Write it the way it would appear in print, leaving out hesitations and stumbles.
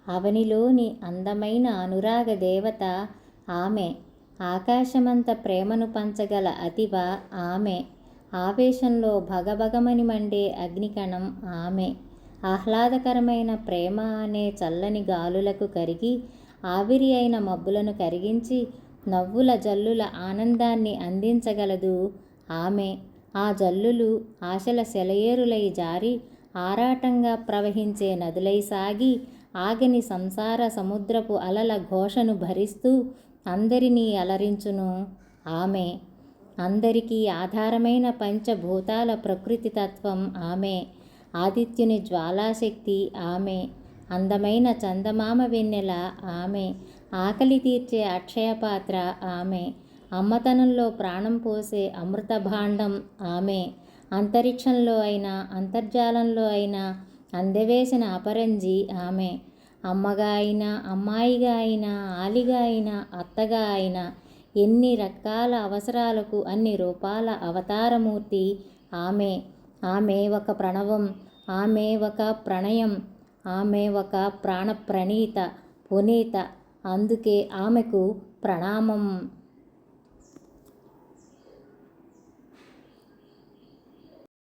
అవనిలోని అందమైన అనురాగ దేవత ఆమె. ఆకాశమంత ప్రేమను పంచగల అతివ ఆమె. ఆవేశంలో భగభగమని మండే అగ్నికణం ఆమె. ఆహ్లాదకరమైన ప్రేమ అనే చల్లని గాలులకు కరిగి ఆవిరి అయిన మబ్బులను కరిగించి నవ్వుల జల్లుల ఆనందాన్ని అందించగలదు ఆమె. ఆ జల్లులు ఆశల సెలయేరులై జారి ఆరాటంగా ప్రవహించే నదులై సాగి ఆగని సంసార సముద్రపు అలల ఘోషను భరిస్తూ అందరినీ అలరించును ఆమె. అందరికీ ఆధారమైన పంచభూతాల ప్రకృతి తత్వం ఆమె. ఆదిత్యుని జ్వాలాశక్తి ఆమె. అందమైన చందమామ వెన్నెల ఆమె. ఆకలి తీర్చే అక్షయ పాత్ర ఆమె. అమ్మతనంలో ప్రాణం పోసే అమృత భాండం ఆమె. అంతరిక్షంలో అయినా అంతర్జాలంలో అయినా అందవేసిన అపరంజి ఆమె. అమ్మగా అయినా అమ్మాయిగా అయినా ఆలిగా అయినా అత్తగా అయినా ఎన్ని రకాల అవసరాలకు అన్ని రూపాల అవతారమూర్తి ఆమె. ఆమె ఒక ప్రణవం. ఆమె ఒక ప్రణయం. ఆమె ఒక ప్రాణప్రణీత పునీత. అందుకే ఆమెకు ప్రణామం.